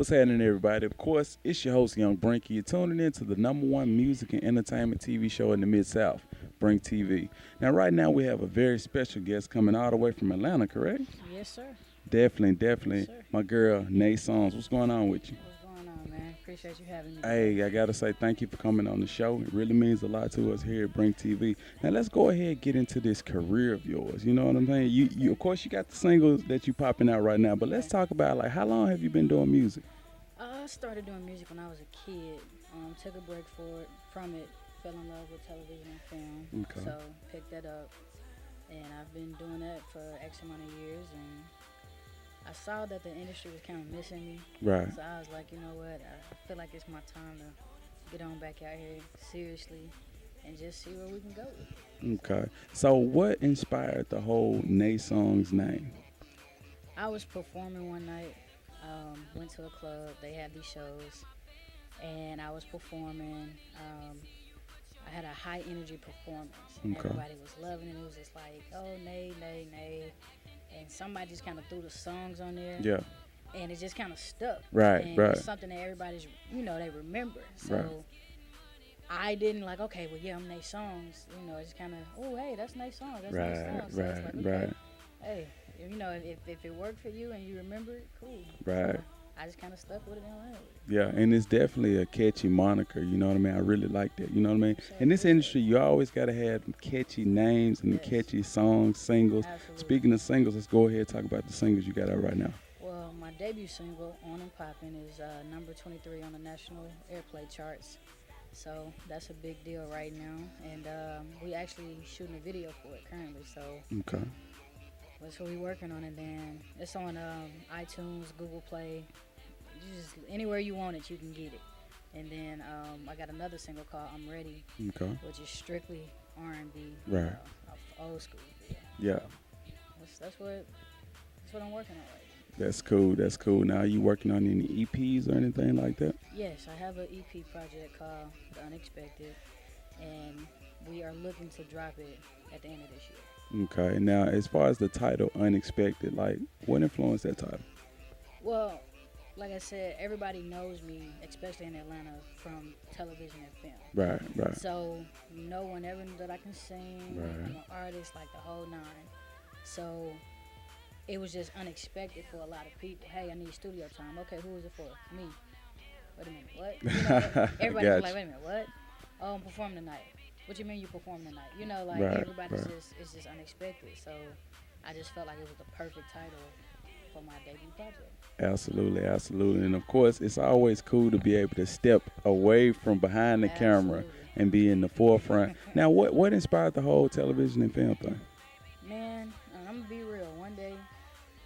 What's happening, everybody? Of course, it's your host, Young Brink. You're tuning in to the number one music and entertainment TV show in the Mid-South, Brink TV. Now, right now, we have a very special guest coming all the way from Atlanta, correct? Yes, sir. Definitely. Yes, sir. My girl, Naye Songz. What's going on with you? What's going on, man? Appreciate you having me. Hey, I gotta say thank you for coming on the show. It really means a lot to us here at Brink TV. Now let's go ahead and get into this career of yours. You know what I'm saying? You of course you got the singles that you popping out right now, but let's talk about like how long have you been doing music? I started doing music when I was a kid. Took a break from it. Fell in love with television and film. Okay. So picked that up, and I've been doing that for X amount of years. And I saw that the industry was kind of missing me. Right. So I was like, you know what? I feel like it's my time to get on back out here seriously and just see where we can go with it. Okay. So what inspired the whole Naye Songz name? I was performing one night. Went to a club. They had these shows, and I was performing. I had a high energy performance. Okay. Everybody was loving it. It was just like, oh, Naye, Naye, Naye. And somebody just kind of threw the songs on there. Yeah. And it just kind of stuck. Right, and right. It's something that everybody's, they remember. So Right. I didn't like, okay, well, yeah, I'm Naye Songz. It's kind of, oh, hey, that's Naye Songz. That's Naye Songz. So it's like, okay, hey, if it worked for you and you remember it, cool. Right. I just kind of stuck with it and ran with it. Yeah, and it's definitely a catchy moniker, you know what I mean? I really like that, you know what I mean? In this industry, you always got to have catchy names and Yes. catchy songs, singles. Absolutely. Speaking of singles, let's go ahead and talk about the singles you got out right now. Well, my debut single, On and Poppin', is number 23 on the national airplay charts. So that's a big deal right now. And we actually shooting a video for it currently. So Okay. that's what we're working on. And then it's on iTunes, Google Play. Just anywhere you want it, you can get it. And then I got another single called I'm Ready, Okay. which is strictly R&B, Right. old school. Yeah. That's what I'm working on right now. That's cool. Now, are you working on any EPs or anything like that? Yes, I have an EP project called The Unexpected, and we are looking to drop it at the end of this year. Okay. Now, as far as the title, Unexpected, like, what influenced that title? Well, like I said, everybody knows me, especially in Atlanta, from television and film. Right. So no one ever knew that I can sing. Right. I'm an artist, like the whole nine. So it was just unexpected for a lot of people. Hey, I need studio time. Okay, who is it for? Me. Wait a minute, what? Everybody was like, wait a minute, what? Oh, I'm performing tonight. What you mean you performing tonight? Right, everybody's right. it's just unexpected. So I just felt like it was the perfect title for my debut project. Absolutely. And of course, it's always cool to be able to step away from behind the camera Absolutely. and be in the forefront. Now, what inspired the whole television and film thing? Man, I'm gonna be real. One day,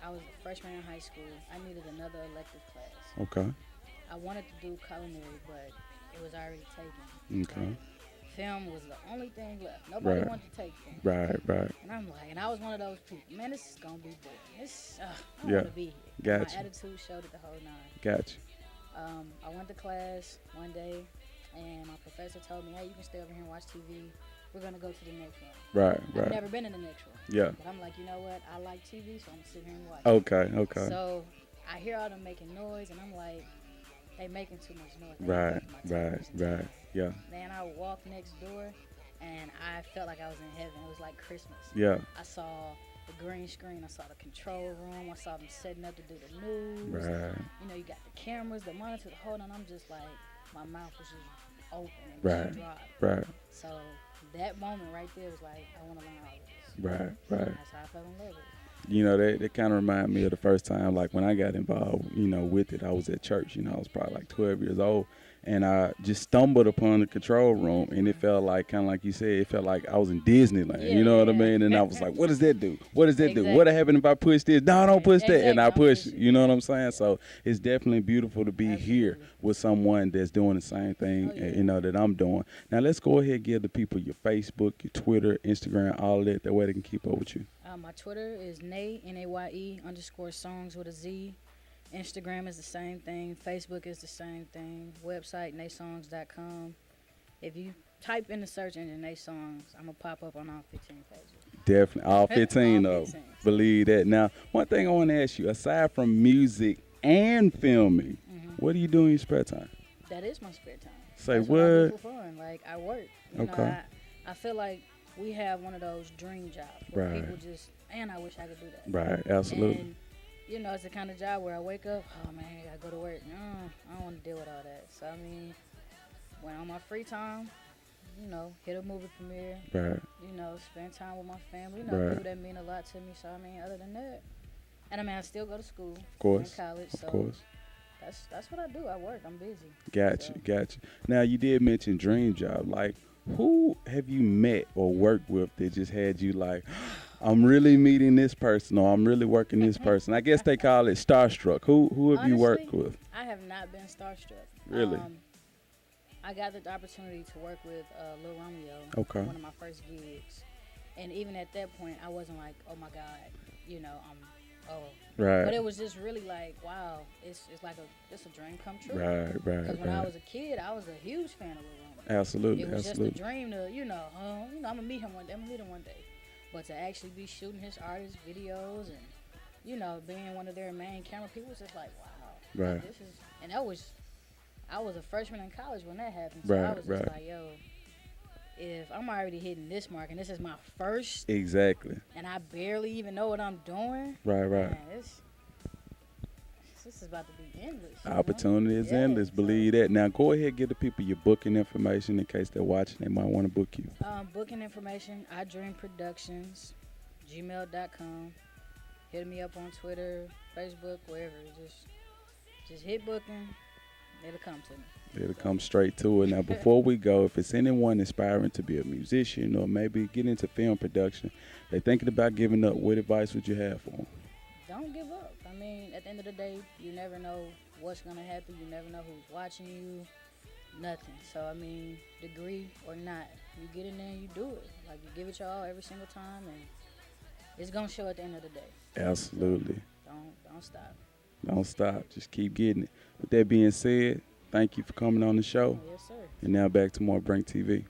I was a freshman in high school. I needed another elective class. Okay. I wanted to do culinary, but it was already taken. Okay. Film was the only thing left. Nobody Right. wanted to take film. Right. And I'm like, and I was one of those people. Man, this is gonna be boring. I don't Yeah. want to be here. Gotcha. My attitude showed it the whole nine. Gotcha. I went to class one day, and my professor told me, hey, you can stay over here and watch TV. We're gonna go to the next one. I've Right. never been in the next one. Yeah. But I'm like, you know what? I like TV, so I'm gonna sit here and watch. Okay. So I hear all them making noise, and I'm like, they making too much noise. They Right. making my television down. Yeah. Then I walked next door, and I felt like I was in heaven. It was like Christmas. Yeah. I saw the green screen. I saw the control room. I saw them setting up to do the news. Right. You got the cameras, the monitor, the whole, and I'm just like, my mouth was just open and Right. just dropped. Right. So that moment right there was like, I want to learn all of this. Right. And that's how I fell in love with it. That kind of remind me of the first time, like when I got involved, with it. I was at church, I was probably like 12 years old, and I just stumbled upon the control room, and it felt like, kind of like you said, it felt like I was in Disneyland, you know what I mean? And I was like, what does that do? What does that do? Exactly. What happen if I push this? No, don't push that. And I Exactly, don't push, push it. you know what I'm saying? So it's definitely beautiful to be here Absolutely. with someone that's doing the same thing, Oh, yeah. that I'm doing. Now let's go ahead and give the people your Facebook, your Twitter, Instagram, all of that. That way they can keep up with you. My Twitter is Naye, Naye _songs with a Z. Instagram is the same thing. Facebook is the same thing. Website, nayesongs.com. If you type in the search engine Naye Songs, I'm going to pop up on all 15 pages. Definitely. All 15 All of 15. Believe that. Now, one thing I want to ask you, aside from music and filming, What do you do in your spare time? That is my spare time. Say That's what I do what? for fun. Like I work. Okay. I feel like we have one of those dream jobs where Right. people just, man, I wish I could do that. Right. Absolutely. And it's the kind of job where I wake up, oh man, I gotta go to work. No, I don't want to deal with all that. So I mean, when on my free time, hit a movie premiere. Right. Spend time with my family. Right. People that mean a lot to me. So I mean, other than that, and I mean, I still go to school. Of course. In college. So Of course. that's what I do. I work. I'm busy. Got you. Now you did mention dream job. Like, who have you met or worked with that just had you like, I'm really meeting this person or I'm really working this person? I guess they call it starstruck. Who have you worked Honestly, with? I have not been starstruck. Really? I got the opportunity to work with Lil Romeo. Okay. One of my first gigs, and even at that point, I wasn't like, oh my God, Right. But it was just really like, wow, it's like it's a dream come true. Right. Because when I was a kid, I was a huge fan of Lil Romeo. Absolutely. It was Absolutely. just a dream to, I'm gonna meet him one day. I'm gonna meet him one day. But to actually be shooting his artist videos and, being one of their main camera people was just like, wow. Right. This is, and I was a freshman in college when that happened. So I was just like, yo, if I'm already hitting this mark and this is my first, Exactly. and I barely even know what I'm doing, Right. man, this is about to be endless. Opportunity is Yeah, endless. Believe that. Now go ahead, give the people your booking information in case they're watching. They might want to book you. Booking information, I Dream Productions, gmail.com. Hit me up on Twitter, Facebook, wherever. Just hit booking. It'll come to me. It'll come straight to it. Now, before we go, if it's anyone aspiring to be a musician or maybe get into film production, they're thinking about giving up, what advice would you have for them? Don't give up. I mean, at the end of the day, you never know what's going to happen. You never know who's watching you. Nothing. So, I mean, degree or not, you get in there and you do it. Like, you give it your all every single time, and it's going to show at the end of the day. Absolutely. So don't stop. Don't stop. Just keep getting it. With that being said, thank you for coming on the show. Yes, sir. And now back to more Brink TV.